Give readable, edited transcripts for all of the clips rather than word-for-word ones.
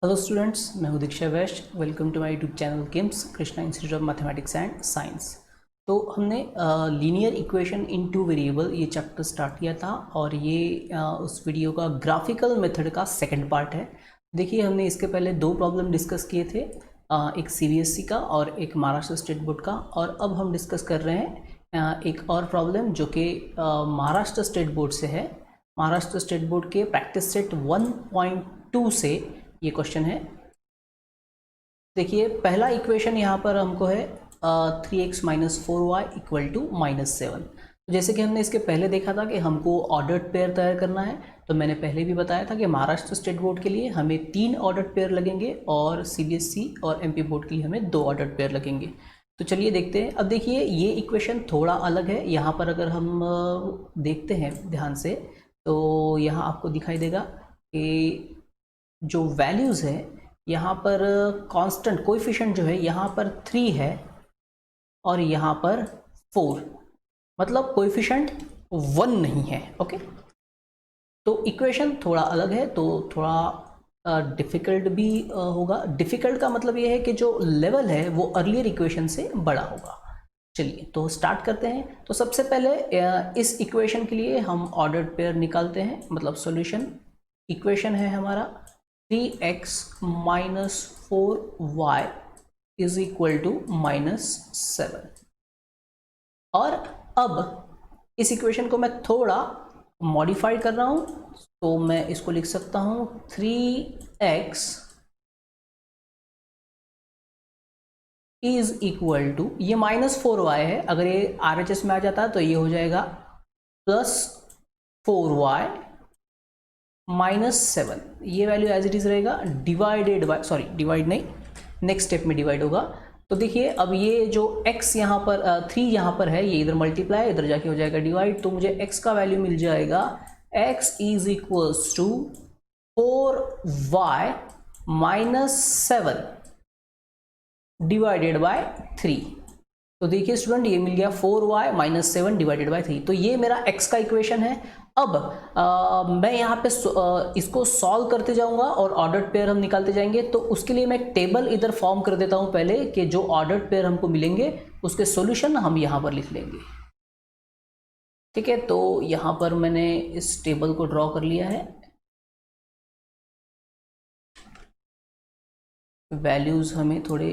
Hello students, मैं हूं Diksha Vaishya. Welcome to my YouTube channel KIMS Krishna institute of mathematics and science. तो हमने linear equation in two variable ये chapter start किया था और ये उस वीडियो का ग्राफिकल मेथड का सेकंड पार्ट है। देखिए, हमने इसके पहले दो प्रॉब्लम डिस्कस किए थे, एक सीबीएसई का और एक महाराष्ट्र स्टेट बोर्ड का। और अब हम डिस्कस कर रहे हैं एक और प्रॉब्लम जो कि महाराष्ट्र स्टेट बोर्ड से है। महाराष्ट्र स्टेट बोर्ड के प्रैक्टिस सेट 1.2 से ये क्वेश्चन है। देखिए, पहला इक्वेशन यहाँ पर हमको है 3x minus 4y equal to -7। तो जैसे कि हमने इसके पहले देखा था कि हमको ऑर्डर्ड पेयर तैयार करना है, तो मैंने पहले भी बताया था कि महाराष्ट्र स्टेट बोर्ड के लिए हमें 3 ऑर्डर्ड पेयर लगेंगे और सीबीएसई और एमपी बोर्ड के लिए हमें 2 ऑर्डर्ड पेयर लगेंगे। तो चलिए देखते हैं। अब देखिए, ये इक्वेशन थोड़ा अलग है। यहाँ पर अगर हम देखते हैं ध्यान से, तो यहाँ आपको दिखाई देगा कि जो वैल्यूज़ है यहाँ पर कांस्टेंट कोएफिशिएंट जो है यहाँ पर 3 है और यहाँ पर 4, मतलब कोएफिशिएंट 1 नहीं है। ओके, तो इक्वेशन थोड़ा अलग है, तो थोड़ा डिफ़िकल्ट भी होगा। डिफ़िकल्ट का मतलब ये है कि जो लेवल है वो अर्लियर इक्वेशन से बड़ा होगा। चलिए, तो स्टार्ट करते हैं। तो सबसे पहले इस इक्वेशन के लिए हम ऑर्डर्ड पेयर निकालते हैं, मतलब सॉल्यूशन। इक्वेशन है हमारा 3x minus 4y is equal to -7। और अब इस इक्वेशन को मैं थोड़ा मॉडिफाई कर रहा हूं, तो मैं इसको लिख सकता हूं 3x इज इक्वल टू, ये -4y है, अगर ये RHS में आ जाता है तो ये हो जाएगा +4y -7। ये वैल्यू एज इट इज रहेगा, डिवाइडेड बाय, सॉरी डिवाइड नहीं, नेक्स्ट स्टेप में डिवाइड होगा। तो देखिए, अब ये जो x यहाँ पर 3 यहाँ पर है, ये इधर मल्टीप्लाई, इधर जाके हो जाएगा डिवाइड। तो मुझे x का वैल्यू मिल जाएगा, x is equals to 4y -7 divided by 3। तो देखिए स्टूडेंट, ये मिल गया 4y -7 डिवाइडेड बाय 3। तो ये मेरा x का इक्वेशन है। अब मैं यहाँ पे इसको सॉल्व करते जाऊंगा और ऑर्डर्ड पेयर हम निकालते जाएंगे। तो उसके लिए मैं एक टेबल इधर फॉर्म कर देता हूं पहले, कि जो ऑर्डर्ड पेयर हमको मिलेंगे उसके सॉल्यूशन हम यहाँ पर लिख लेंगे। ठीक है, तो यहाँ पर मैंने इस टेबल को ड्रॉ कर लिया है। वैल्यूज हमें थोड़े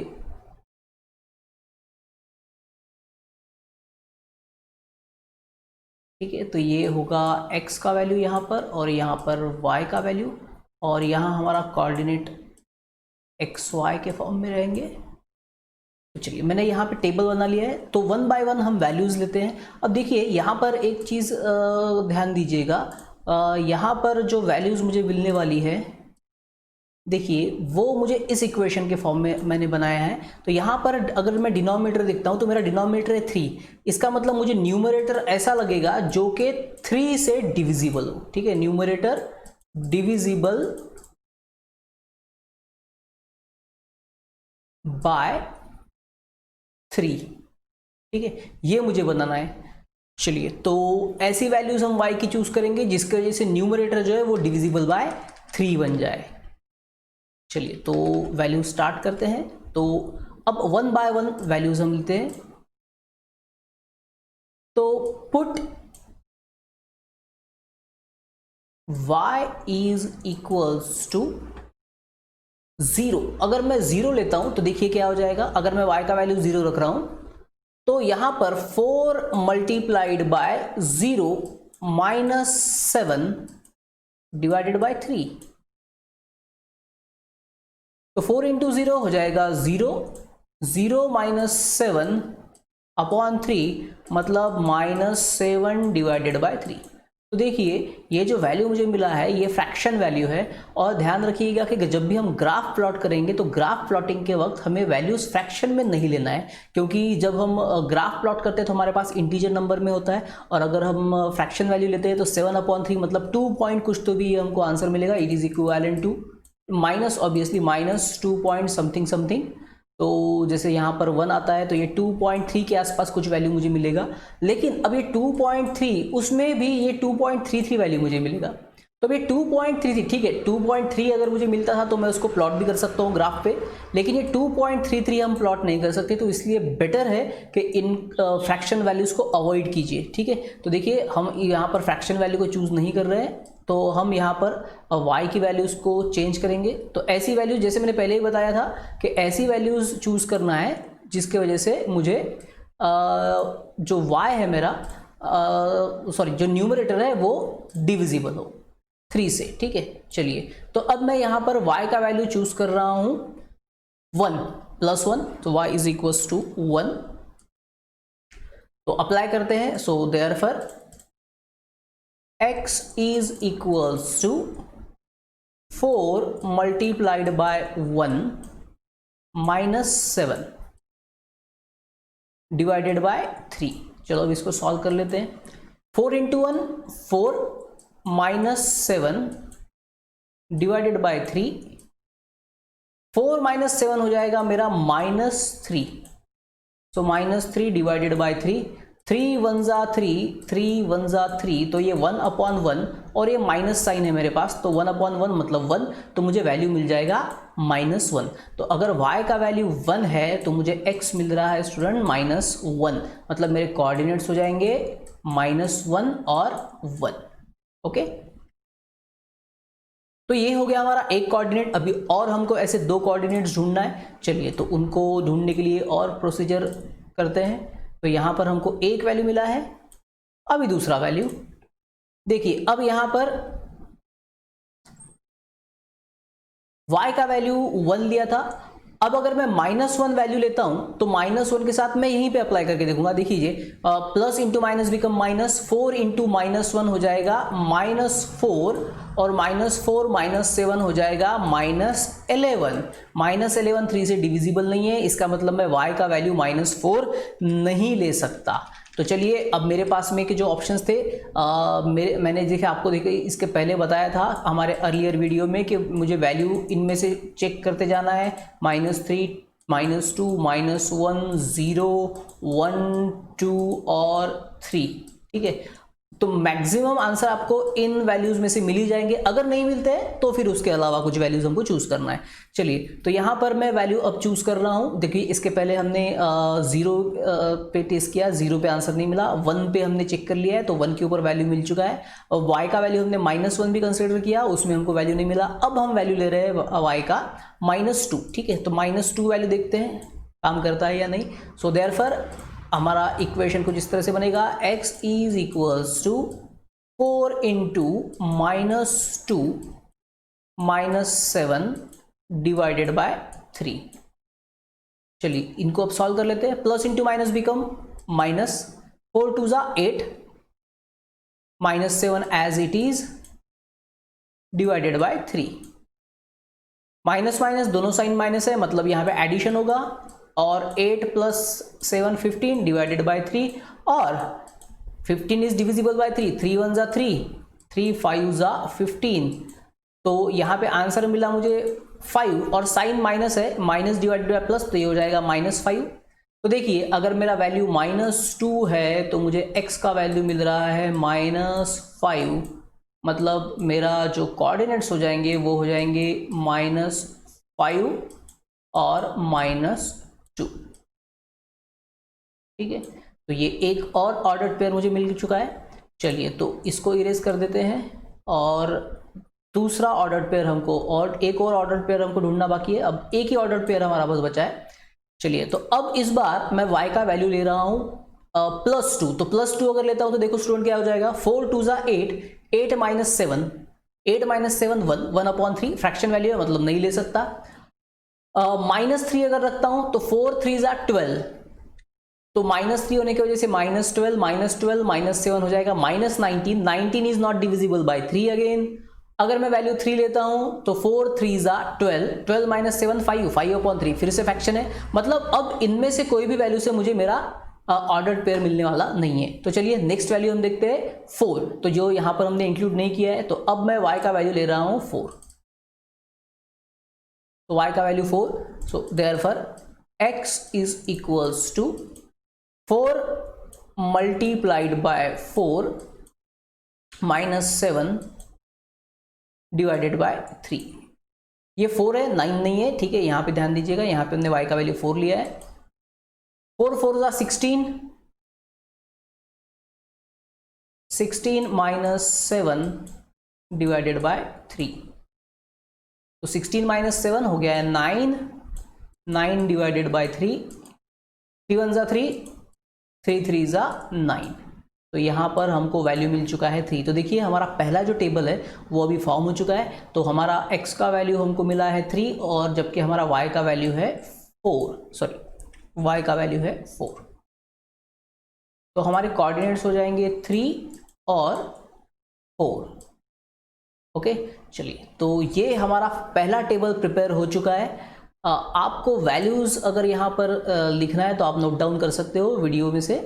ठीक है, तो ये होगा x का वैल्यू यहाँ पर और यहाँ पर y का वैल्यू, और यहाँ हमारा कोऑर्डिनेट xy के फॉर्म में रहेंगे। तो चलिए, मैंने यहाँ पे टेबल बना लिया है। तो 1 बाय 1 हम वैल्यूज़ लेते हैं। अब देखिए, यहाँ पर एक चीज़ ध्यान दीजिएगा, यहाँ पर जो वैल्यूज़ मुझे मिलने वाली है, देखिए वो मुझे इस इक्वेशन के फॉर्म में मैंने बनाया है। तो यहाँ पर अगर मैं डिनोमिनेटर देखता हूँ तो मेरा डिनोमिनेटर है 3। इसका मतलब मुझे न्यूमरेटर ऐसा लगेगा जो कि 3 से डिविजिबल हो। ठीक है, न्यूमरेटर डिविजिबल बाय 3। ठीक है, ये मुझे बनाना है। चलिए, तो ऐसी वैल्यूज हम y की चूज करेंगे जिसकी वजह से न्यूमरेटर जो है वो डिविजिबल बाय 3 बन जाए। चलिए, तो वैल्यू स्टार्ट करते हैं। तो अब 1 बाय 1 वैल्यूज हम लेते हैं। तो put y is equals to 0। अगर मैं 0 लेता हूं तो देखिए क्या हो जाएगा। अगर मैं y का वैल्यू 0 रख रहा हूं तो यहां पर 4 मल्टीप्लाइड बाय 0 -7 डिवाइडेड बाय 3। तो 4 इंटू 0 हो जाएगा 0, 0 -7 अपॉन 3, मतलब -7 डिवाइडेड बाय 3। तो देखिए, ये जो वैल्यू मुझे मिला है ये फ्रैक्शन वैल्यू है। और ध्यान रखिएगा कि जब भी हम ग्राफ प्लॉट करेंगे तो ग्राफ प्लॉटिंग के वक्त हमें वैल्यूज फ्रैक्शन में नहीं लेना है, क्योंकि जब हम ग्राफ प्लॉट करते हैं तो हमारे पास इंटीजर नंबर में होता है, और अगर हम फ्रैक्शन वैल्यू लेते हैं तो 7/3, मतलब 2 पॉइंट कुछ तो भी हमको आंसर मिलेगा। It is equivalent to minus, obviously -2 point something something. तो जैसे यहाँ पर 1 आता है तो ये 2.3 के आसपास कुछ वैल्यू मुझे मिलेगा। लेकिन अब ये 2.3, उसमें भी ये 2.33 वैल्यू मुझे मिलेगा। तो भाई 2.33 ठीक है, 2.3 अगर मुझे मिलता था तो मैं उसको प्लॉट भी कर सकता हूँ ग्राफ पे, लेकिन ये 2.33 हम प्लॉट नहीं कर सकते, तो इसलिए बेटर है कि इन फ्रैक्शन वैल्यूज़ को अवॉइड कीजिए। ठीक है, तो देखिए हम यहाँ पर फ्रैक्शन वैल्यू को चूज़ नहीं कर रहे हैं, तो हम यहाँ पर y की वैल्यूज़ को चेंज करेंगे। तो ऐसी वैल्यूज़, जैसे मैंने पहले ही बताया था कि ऐसी वैल्यूज़ चूज़ करना है जिसके वजह से मुझे जो y है मेरा, सॉरी जो न्यूमरेटर है वो डिविजिबल हो 3 से। ठीक है, चलिए तो अब मैं यहाँ पर y का वैल्यू चूज कर रहा हूँ 1 + 1, तो y इज इक्वल्स टू 1। तो अप्लाई करते हैं। So therefore x is equals to 4 multiplied by 1 -7 divided by 3। चलो अब इसको सॉल्व कर लेते हैं। 4 × 1 4 -7 डिवाइडेड बाय 3, 4 - 7 हो जाएगा मेरा -3। सो -3 डिवाइडेड बाय 3, 3 1 ज़ा 3, 3 1 ज़ा 3, तो ये 1/1 और ये माइनस साइन है मेरे पास, तो 1/1 मतलब 1, तो मुझे वैल्यू मिल जाएगा -1। तो अगर y का वैल्यू 1 है तो मुझे x मिल रहा है स्टूडेंट -1, मतलब मेरे कोऑर्डिनेट्स हो जाएंगे -1 और 1। ओके, तो ये हो गया हमारा एक कोऑर्डिनेट। अभी और हमको ऐसे 2 कोऑर्डिनेट्स ढूंढना है। चलिए तो उनको ढूंढने के लिए और प्रोसीजर करते हैं। तो यहाँ पर हमको एक वैल्यू मिला है, अभी दूसरा वैल्यू देखिए। अब यहाँ पर y का वैल्यू 1 लिया था, अब अगर मैं -1 वैल्यू लेता हूं तो -1 के साथ मैं यहीं पे अप्लाई करके देखूंगा। देखिए plus into minus become minus, 4 into -1 हो जाएगा -4 और -4 -7 हो जाएगा -11। -11 3 से डिविजिबल नहीं है, इसका मतलब मैं y का वैल्यू -4 नहीं ले सकता। तो चलिए अब मेरे पास में के जो ऑप्शंस थे मैंने देखा, आपको देखे इसके पहले बताया था हमारे अर्लियर वीडियो में कि मुझे वैल्यू इनमें से चेक करते जाना है। -3 -2 -1 0 1 2 और 3। ठीक है, तो मैक्सिमम आंसर आपको इन वैल्यूज में से मिल ही जाएंगे। अगर नहीं मिलते हैं तो फिर उसके अलावा कुछ वैल्यूज हमको चूज करना है। चलिए तो यहाँ पर मैं वैल्यू अब चूज कर रहा हूँ। देखिए इसके पहले हमने 0 पे टेस्ट किया, 0 पे आंसर नहीं मिला, 1 पे हमने चेक कर लिया है तो 1 के ऊपर वैल्यू मिल चुका है। और y का वैल्यू हमने -1 भी कंसिडर किया, उसमें हमको वैल्यू नहीं मिला। अब हम वैल्यू ले रहे हैं y का -2। ठीक है, तो -2 वैल्यू देखते हैं काम करता है या नहीं। सो देयरफॉर हमारा इक्वेशन कुछ इस तरह से बनेगा, x is equals to 4 into -2 -7 divided by 3। चलिए इनको अब सॉल्व कर लेते हैं। Plus into minus become minus, 4 2 ज़ा 8 -7 as it is divided by 3। Minus minus दोनों साइन माइनस है, मतलब यहाँ पे एडिशन होगा, और 8 + 7 15 डिवाइडेड बाय 3, और 15 इज डिविजिबल बाय 3, 3 1 ज़ा 3, 3 5 ज़ा 15, तो यहाँ पे आंसर मिला मुझे 5, और साइन माइनस है, माइनस डिवाइडेड बाय प्लस, तो ये हो जाएगा -5। तो देखिए अगर मेरा वैल्यू -2 है तो मुझे x का वैल्यू मिल रहा है -5, मतलब मेरा जो कोऑर्डिनेट्स हो जाएंगे वो हो जाएंगे -5 और -2। ठीक है, तो ये एक और ऑर्डर्ड पेयर मुझे मिल चुका है। चलिए तो इसको इरेज कर देते हैं, और दूसरा ऑर्डर्ड पेयर हमको, और एक और ऑर्डर्ड पेयर हमको ढूंढना बाकी है। अब एक ही ऑर्डर्ड पेयर हमारा बस बचा है। चलिए तो अब इस बार मैं y का वैल्यू ले रहा हूं +2। तो +2 अगर लेता हूं तो देखो स्टूडेंट क्या हो जाएगा, 4 2 ज़ा 8, 8 - 7, 8 - 7 1, 1/3 फ्रैक्शन वैल्यू है, मतलब नहीं ले सकता। -3 अगर रखता हूं तो 4 3 ज़ा 12, तो -3 होने की वजह से -12 -12 -7 हो जाएगा -19, 19 is not divisible by 3 again. अगर मैं वैल्यू 3 लेता हूं तो 4 3 ज़ा 12, 12 - 7 5, 5/3 फिर से फ्रैक्शन है, मतलब अब इनमें से कोई भी वैल्यू से मुझे मेरा ऑर्डर्ड पेयर मिलने वाला नहीं है। तो चलिए नेक्स्ट वैल्यू हम देखते हैं 4, तो जो यहां पर हमने इंक्लूड नहीं किया है, तो अब मैं y का वैल्यू ले रहा हूं 4। तो y का value 4, so therefore x is equals to 4 multiplied by 4 -7 divided by 3। ये 4 है, 9 नहीं है, ठीक है, यहाँ पे ध्यान दीजिएगा, यहाँ पे हमने y का वैल्यू 4 लिया है। 4 4 जा 16, 16 माइनस 7 डिवाइडेड बाय 3। तो 16 माइनस 7 हो गया है 9, 9 डिवाइडेड बाय 3, 3 1 जा 3, 3 3 जा 9। तो यहाँ पर हमको वैल्यू मिल चुका है 3। तो देखिए हमारा पहला जो टेबल है वो अभी फॉर्म हो चुका है। तो हमारा x का वैल्यू हमको मिला है 3 और जबकि हमारा y का वैल्यू है 4, सॉरी y का वैल्यू है 4। तो हमारे कोऑर्डिनेट्स हो जाएंगे 3 और 4। ओके, चलिए, तो ये हमारा पहला टेबल प्रिपेयर हो चुका है। आपको वैल्यूज़ अगर यहाँ पर लिखना है तो आप नोट डाउन कर सकते हो वीडियो में से।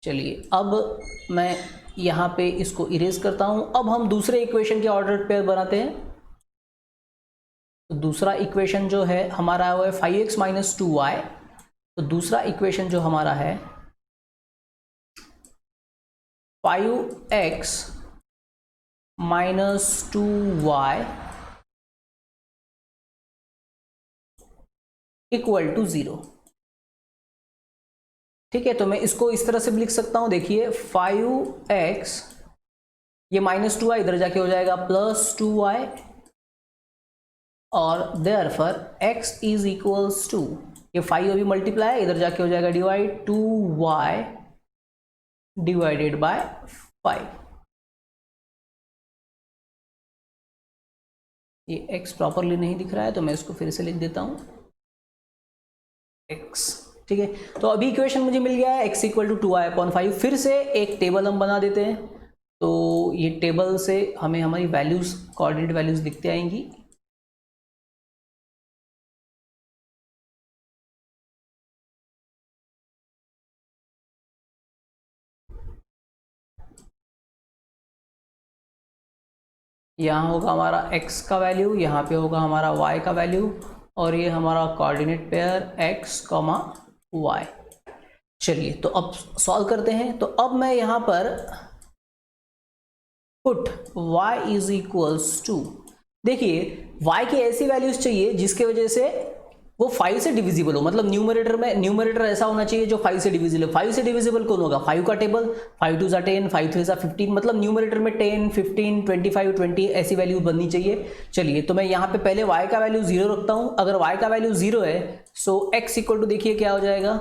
चलिए, अब मैं यहाँ पे इसको इरेज करता हूँ। अब हम दूसरे इक्वेशन के ऑर्डर पेयर बनाते हैं। तो दूसरा इक्वेशन जो है हमारा वो है 5x माइनस 2y। तो दूसरा इक्वेशन जो हमारा है 5x minus 2y equal to 0। ठीक है, तो मैं इसको इस तरह से भी लिख सकता हूं, देखिए 5x, ये माइनस 2y इधर जाके हो जाएगा प्लस 2y, और therefore x is equals to, ये 5 अभी मल्टीप्लाई है, इधर जाके हो जाएगा डिवाइड 2y डिवाइडेड बाय 5। ये x प्रॉपरली नहीं दिख रहा है तो मैं इसको फिर से लिख देता हूं x। ठीक है, तो अभी इक्वेशन मुझे मिल गया है x इक्वल टू 2y/5। फिर से एक टेबल हम बना देते हैं। तो ये टेबल से हमें हमारी वैल्यूज, कोऑर्डिनेट वैल्यूज दिखते आएंगी। यहाँ होगा हमारा x का वैल्यू, यहाँ पे होगा हमारा y का वैल्यू, और ये हमारा कोऑर्डिनेट पेयर x, y। चलिए, तो अब सॉल्व करते हैं। तो अब मैं यहाँ पर put y is equals to, देखिए y की ऐसी वैल्यूज चाहिए जिसके वजह से वो 5 से डिविजिबल हो। मतलब न्यूमरेटर में, न्यूमरेटर ऐसा होना चाहिए जो 5 से डिविजिबल है। 5 से डिविजिबल कौन होगा? 5 का टेबल, 5 2 ज़ा 10, 5 3 ज़ा 15, मतलब न्यूमरेटर में 10, 15, 25, 20 ऐसी वैल्यू बननी चाहिए। चलिए, तो मैं यहाँ पे पहले y का वैल्यू 0 रखता हूँ। अगर y का वैल्यू 0 है सो x इक्वल टू, देखिए क्या हो जाएगा,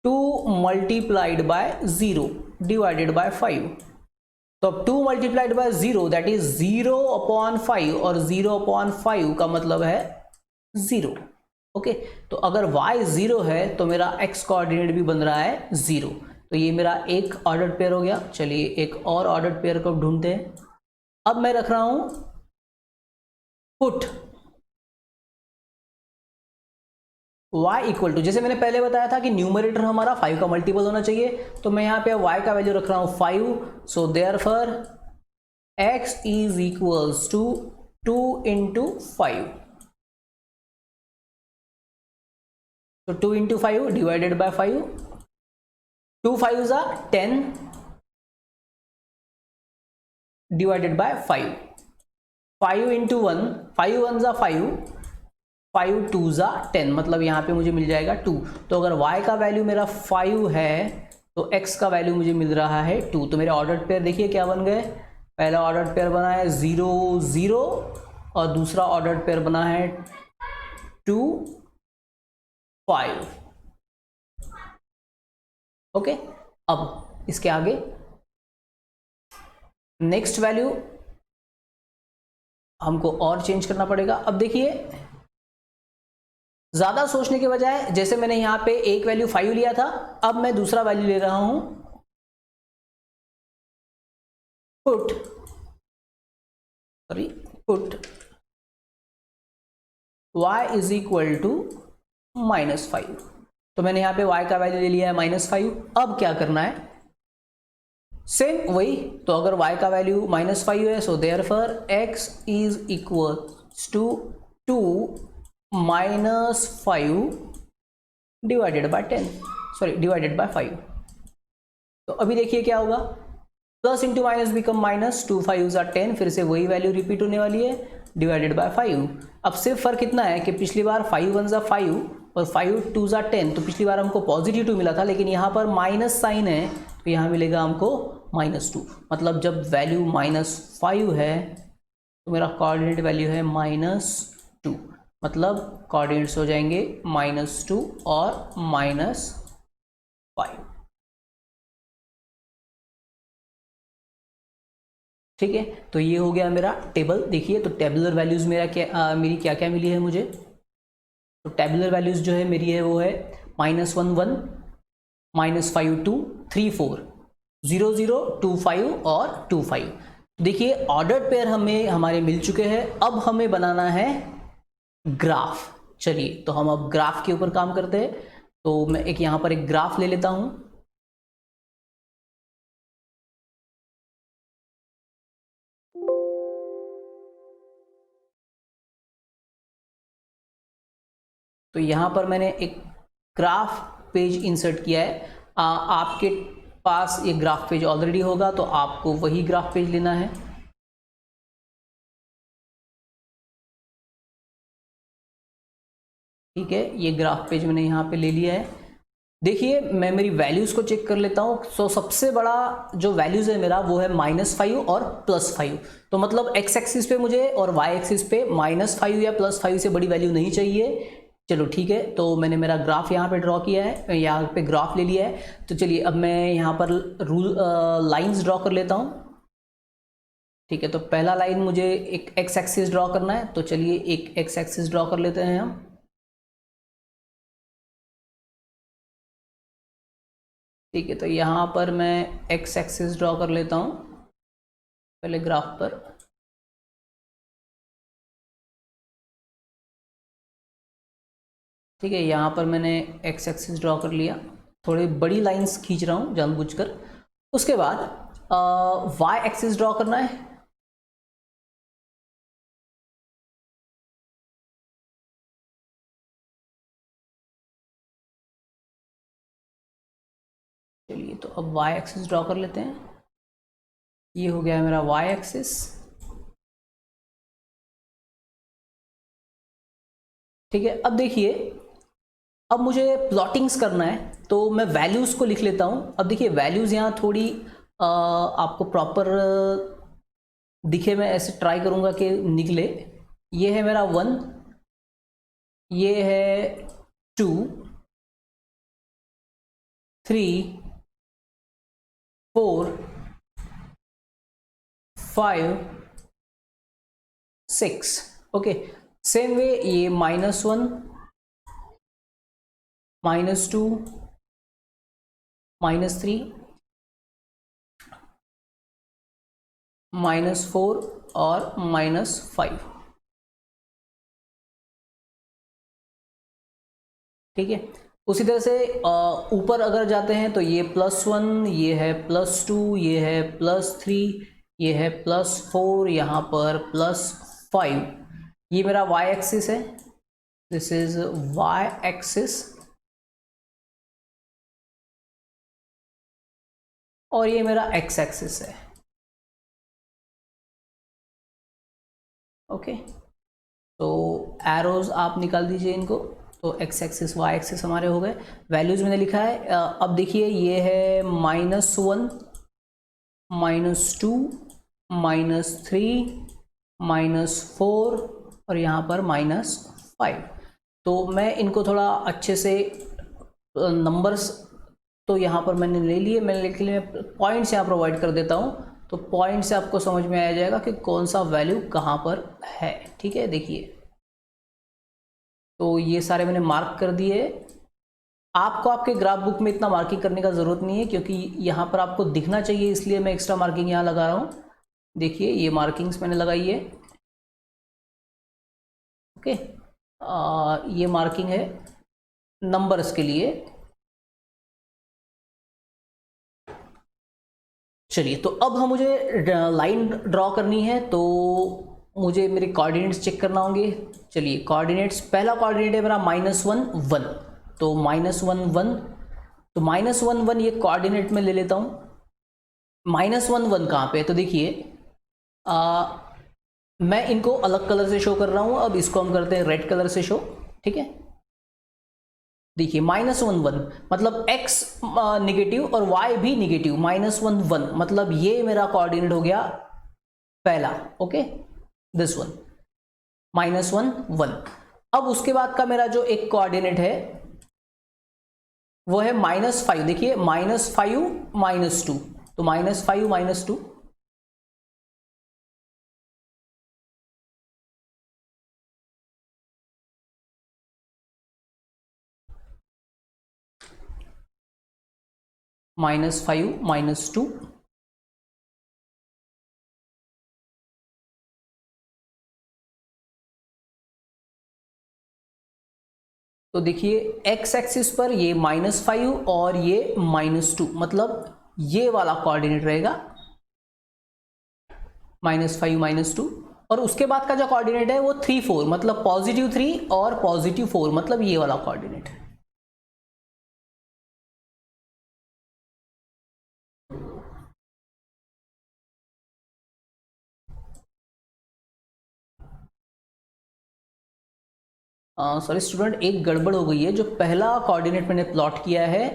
2 मल्टीप्लाइड बाय 0 डिवाइडेड बाय 5। तो अब 2 मल्टीप्लाइड बाय 0 दैट इज 0/5, और 0/5 का मतलब है 0। ओके, तो अगर y 0 है तो मेरा x कोऑर्डिनेट भी बन रहा है 0। तो ये मेरा एक ऑर्डर्ड पेयर हो गया। चलिए, एक और ऑर्डर्ड पेयर को ढूंढते हैं। अब मैं रख रहा हूं पुट y इक्वल टू, जैसे मैंने पहले बताया था कि न्यूमरेटर हमारा 5 का मल्टीपल होना चाहिए, तो मैं यहाँ पे y का वैल्यू रख रहा हूँ 5। So therefore x is equals to 2 into 5। तो 2 इंटू 5 डिवाइडेड बाय 5, 2 5 ज़ा 10 डिवाइडेड बाय 5, 5 इंटू 1, 5 1 ज़ा 5, 5 2 ज़ा 10, मतलब यहाँ पे मुझे मिल जाएगा 2। तो अगर y का वैल्यू मेरा 5 है तो x का वैल्यू मुझे मिल रहा है 2। तो मेरे ऑर्डर्ड पेयर देखिए क्या बन गए। पहला ऑर्डर्ड पेयर बना है 0 0, और दूसरा ऑर्डर्ड पेयर बना है 2 5। ओके, अब इसके आगे नेक्स्ट वैल्यू हमको और चेंज करना पड़ेगा। अब देखिए, ज्यादा सोचने के बजाय, जैसे मैंने यहां पे एक वैल्यू 5 लिया था, अब मैं दूसरा वैल्यू ले रहा हूं put y is equal to -5। तो मैंने यहां पे y का वैल्यू ले लिया है -5। अब क्या करना है, सेम वही। तो अगर y का वैल्यू -5 है so therefore x is equal to 2 -5 divided by 10, sorry divided by 5। तो अभी देखिए क्या होगा, plus into minus become minus, 2 5 are 10, फिर से वही वैल्यू रिपीट होने वाली है, डिवाइडेड बाय 5। अब सिर्फ फर्क इतना है कि पिछली बार 5 1 5 और 5 2 10, तो पिछली बार हमको पॉजिटिव 2 मिला था, लेकिन यहाँ पर माइनस साइन है तो यहाँ मिलेगा हमको -2। मतलब जब वैल्यू -5 है तो मेरा कोऑर्डिनेट वैल्यू है -2, मतलब कोऑर्डिनेट्स हो जाएंगे -2 और -5। ठीक है, तो ये हो गया मेरा टेबल। देखिए तो टेबुलर वैल्यूज़ मेरा क्या मेरी क्या क्या मिली है मुझे। तो टेबुलर वैल्यूज़ जो है मेरी है वो है -1 1, -5 2, 3 4, 0 0, 2 5 और 2 5। देखिए ऑर्डर्ड पेयर हमें हमारे मिल चुके हैं। अब हमें बनाना है ग्राफ। चलिए तो हम अब ग्राफ के ऊपर काम करते हैं। तो मैं एक यहाँ पर एक ग्राफ ले लेता हूँ। तो यहाँ पर मैंने एक ग्राफ पेज इंसर्ट किया है। आपके पास ये ग्राफ पेज ऑलरेडी होगा तो आपको वही ग्राफ पेज लेना है। ठीक है, ये ग्राफ पेज मैंने यहाँ पे ले लिया है। देखिए मैं मेरी वैल्यूज़ को चेक कर लेता हूँ। सो सबसे बड़ा जो वैल्यूज़ है मेरा वो है -5 और +5। तो मतलब x एक्सिस पे मुझे और y एक्सिस पे -5 या +5 से बड़ी वैल्यू नहीं चाहिए। चलो ठीक है, तो मैंने मेरा ग्राफ यहाँ पे ड्रॉ किया है, यहाँ पे ग्राफ ले लिया है। तो चलिए अब मैं यहाँ पर लाइंस ड्रॉ कर लेता हूँ। ठीक है, तो पहला लाइन मुझे एक x एक्सिस ड्रॉ करना है। तो चलिए एक x एक्सिस ड्रॉ कर लेते हैं हम। ठीक है, तो यहाँ पर मैं x एक्सिस ड्रॉ कर लेता हूँ पहले ग्राफ पर। ठीक है, यहाँ पर मैंने x एक्सिस ड्रॉ कर लिया। थोड़ी बड़ी लाइंस खींच रहा हूँ जानबूझकर। उसके बाद y एक्सिस ड्रॉ करना है। चलिए तो अब y एक्सिस ड्रॉ कर लेते हैं। ये हो गया है मेरा y एक्सिस। ठीक है, अब देखिए अब मुझे प्लॉटिंग्स करना है तो मैं वैल्यूज़ को लिख लेता हूँ। अब देखिए वैल्यूज़ यहाँ थोड़ी आपको प्रॉपर दिखे, मैं ऐसे ट्राई करूँगा कि निकले। ये है मेरा 1, ये है 2, 3, 4, 5, 6। ओके, सेम वे ये -1, -2, -3, -4 और -5। ठीक है, उसी तरह से ऊपर अगर जाते हैं तो ये +1, ये है +2, ये है +3, ये है +4, यहाँ पर +5। ये मेरा y एक्सिस है, दिस इज y एक्सिस। और ये मेरा x एक्सिस है। ओके, तो एरोज आप निकाल दीजिए इनको। तो x एक्सिस y एक्सिस हमारे हो गए। वैल्यूज मैंने लिखा है। अब देखिए ये है -1, -2, -3, -4 और यहाँ पर -5। तो मैं इनको थोड़ा अच्छे से नंबर्स तो यहाँ पर मैंने ले लिए। मैं लेकिन मैं पॉइंट्स यहाँ प्रोवाइड कर देता हूँ, तो पॉइंट से आपको समझ में आ जाएगा कि कौन सा वैल्यू कहाँ पर है। ठीक है, देखिए तो ये सारे मैंने मार्क कर दिए। आपको आपके ग्राफ बुक में इतना मार्किंग करने का ज़रूरत नहीं है, क्योंकि यहाँ पर आपको दिखना चाहिए, इसलिए मैं एक्स्ट्रा मार्किंग यहाँ लगा रहा हूँ। देखिए ये मार्किंग्स मैंने लगाई है। ओके, ये मार्किंग है नंबर्स के लिए। चलिए तो अब हम मुझे लाइन ड्रॉ करनी है, तो मुझे मेरे कोऑर्डिनेट्स चेक करना होंगे। चलिए कोऑर्डिनेट्स, पहला कोऑर्डिनेट है मेरा -1 1। तो -1 1, तो -1 1 ये कोऑर्डिनेट में ले लेता हूँ। -1 1 कहाँ पे है? तो देखिए मैं इनको अलग कलर से शो कर रहा हूँ। अब इसको हम करते हैं रेड कलर से शो, ठीक है। देखिए -1 1 मतलब x निगेटिव और y भी निगेटिव, -1 1 मतलब ये मेरा कोऑर्डिनेट हो गया पहला, ओके, दिस वन -1 1। अब उसके बाद का मेरा जो एक कोऑर्डिनेट है वो है -5। देखिए -5 -2, तो -5 -2, -5 -2, तो देखिए x एक्सिस पर ये -5 और ये -2 मतलब ये वाला कोऑर्डिनेट रहेगा -5 -2। और उसके बाद का जो कोऑर्डिनेट है वो 3 4 मतलब +3 और +4 मतलब ये वाला कोऑर्डिनेट है। सॉरी स्टूडेंट, एक गड़बड़ हो गई है। जो पहला कोऑर्डिनेट मैंने प्लॉट किया है,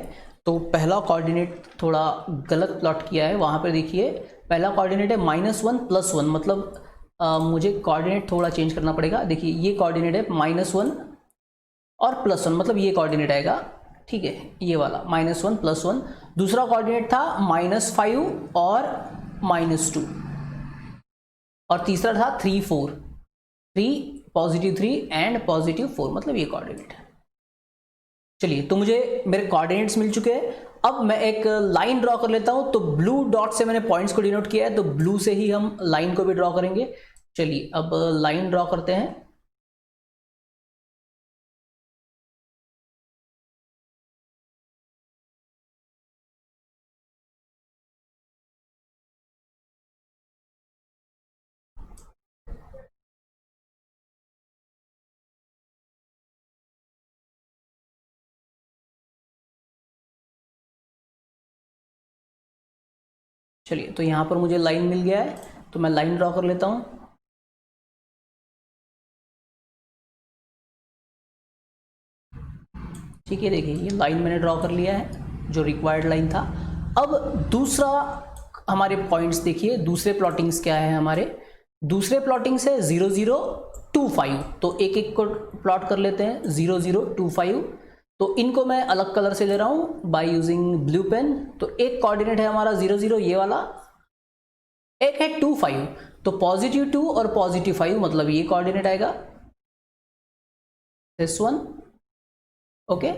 तो पहला कोऑर्डिनेट थोड़ा गलत प्लॉट किया है। वहाँ पर देखिए पहला कोऑर्डिनेट है -1 +1 मतलब मुझे कोऑर्डिनेट थोड़ा चेंज करना पड़ेगा। देखिए ये कोऑर्डिनेट है -1 और +1 मतलब ये कोऑर्डिनेट आएगा, ठीक है, ये वाला -1 +1। दूसरा कोऑर्डिनेट था -5 और -2 और तीसरा था 3 4, 3 +3 एंड +4 मतलब ये कोऑर्डिनेट है। चलिए, तो मुझे मेरे कोऑर्डिनेट्स मिल चुके हैं। अब मैं एक लाइन ड्रॉ कर लेता हूं। तो ब्लू डॉट से मैंने पॉइंट्स को डिनोट किया है, तो ब्लू से ही हम लाइन को भी ड्रॉ करेंगे। चलिए अब लाइन ड्रॉ करते हैं। चलिए, तो यहां पर मुझे लाइन मिल गया है, तो मैं लाइन ड्रॉ कर लेता हूं। ठीक है, देखिए ये लाइन मैंने ड्रॉ कर लिया है, जो रिक्वायर्ड लाइन था। अब दूसरा हमारे पॉइंट्स देखिए, दूसरे प्लॉटिंग्स क्या है हमारे। दूसरे प्लॉटिंग्स है 0 0 2 5। तो एक एक को प्लॉट कर लेते हैं, 0 0 2 5। तो इनको मैं अलग कलर से ले रहा हूं बाय यूजिंग ब्लू पेन। तो एक कोऑर्डिनेट है हमारा 0 0 ये वाला, एक है 2 5। तो +2 और +5 मतलब ये कोऑर्डिनेट आएगा, दिस वन, ओके।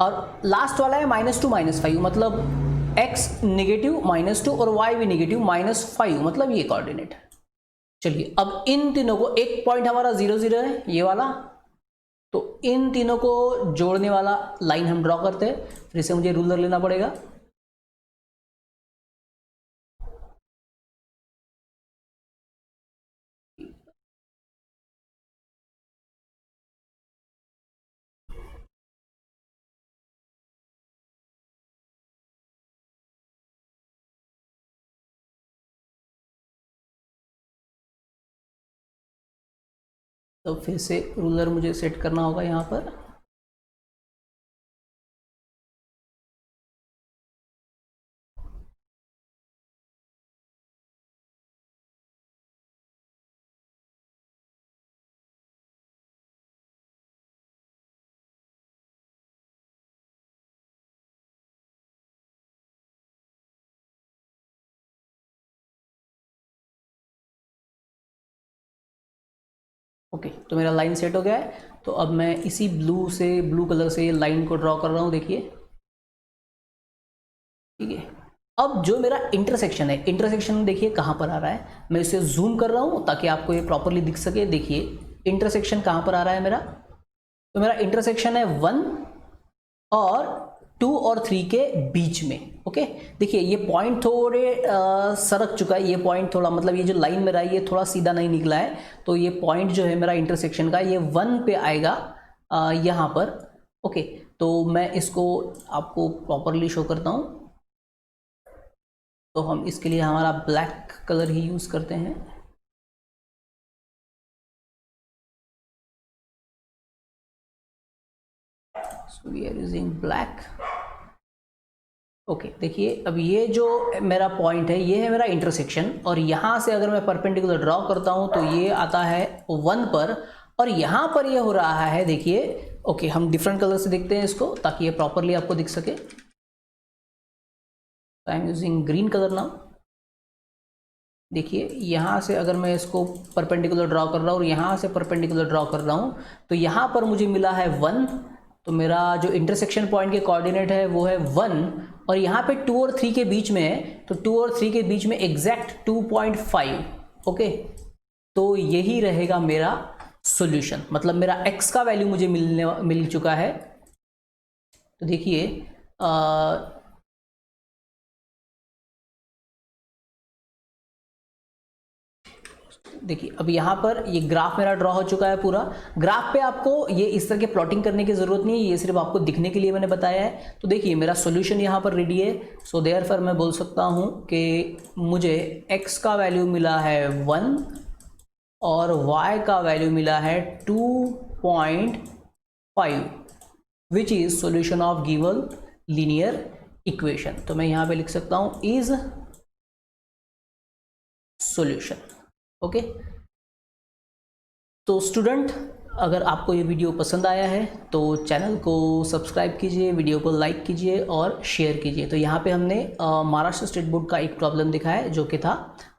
और लास्ट वाला है -2 -5 मतलब x निगेटिव -2 और y भी निगेटिव -5 मतलब ये कोऑर्डिनेट है। चलिए, अब इन तीनों को, एक पॉइंट हमारा 0 0 है ये वाला, तो इन तीनों को जोड़ने वाला लाइन हम ड्रॉ करते हैं। फिर इसे मुझे रूलर लेना पड़ेगा। तो फिर से रूलर मुझे सेट करना होगा यहाँ पर। ओके, तो मेरा लाइन सेट हो गया है। तो अब मैं इसी ब्लू कलर से लाइन को ड्रॉ कर रहा हूँ, देखिए, ठीक है। अब जो मेरा इंटरसेक्शन है, इंटरसेक्शन देखिए कहाँ पर आ रहा है। मैं इसे जूम कर रहा हूँ ताकि आपको ये प्रॉपरली दिख सके। देखिए इंटरसेक्शन कहाँ पर आ रहा है मेरा। तो मेरा इंटरसेक्शन है 1 और 2 और 3 के बीच में, ओके। देखिए ये पॉइंट थोड़े सरक चुका है। ये पॉइंट थोड़ा, मतलब ये जो लाइन मेरा है ये थोड़ा सीधा नहीं निकला है। तो ये पॉइंट जो है मेरा इंटरसेक्शन का, ये 1 पे आएगा यहाँ पर, ओके। तो मैं इसको आपको प्रॉपरली शो करता हूँ। तो हम इसके लिए हमारा ब्लैक कलर ही यूज़ करते हैं। So we are using black. Okay, देखिए अब ये जो मेरा पॉइंट है ये है मेरा इंटरसेक्शन, और यहाँ से अगर मैं परपेंडिकुलर ड्रॉ करता हूँ तो ये आता है 1 पर, और यहाँ पर ये हो रहा है, देखिए। ओके, हम डिफरेंट कलर से देखते हैं इसको ताकि ये प्रॉपरली आपको दिख सके। I am using green colour now. देखिए यहाँ से अगर मैं इसको परपेंडिकुलर ड्रॉ कर रहा हूँ और यहाँ से परपेंडिकुलर ड्रॉ कर रहा हूँ तो यहाँ पर मुझे मिला है 1, तो मेरा जो इंटरसेक्शन पॉइंट के कोऑर्डिनेट है वो है 1, और यहाँ पे 2 और 3 के बीच में है, तो 2 और 3 के बीच में एग्जैक्ट 2.5। ओके, तो यही रहेगा मेरा सॉल्यूशन, मतलब मेरा x का वैल्यू मुझे मिल चुका है। तो देखिए देखिए अब यहाँ पर ये ग्राफ मेरा ड्रॉ हो चुका है पूरा। ग्राफ पे आपको ये इस तरह के प्लॉटिंग करने की ज़रूरत नहीं है, ये सिर्फ आपको दिखने के लिए मैंने बताया है। तो देखिए मेरा सॉल्यूशन यहाँ पर रेडी है। सो देयरफॉर मैं बोल सकता हूँ कि मुझे x का वैल्यू मिला है 1 और y का वैल्यू मिला है 2.5, which is solution of given linear equation. तो मैं यहाँ पे लिख सकता हूँ इज सॉल्यूशन। ओके, तो स्टूडेंट, अगर आपको ये वीडियो पसंद आया है तो चैनल को सब्सक्राइब कीजिए, वीडियो को लाइक कीजिए और शेयर कीजिए। तो यहाँ पे हमने महाराष्ट्र स्टेट बोर्ड का एक प्रॉब्लम दिखा है जो कि था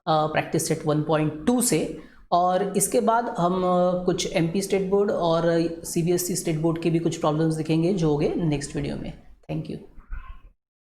प्रैक्टिस सेट 1.2 से, और इसके बाद हम कुछ MP स्टेट बोर्ड और CBSE स्टेट बोर्ड के भी कुछ प्रॉब्लम्स दिखेंगे जो होंगे नेक्स्ट वीडियो में। Thank you.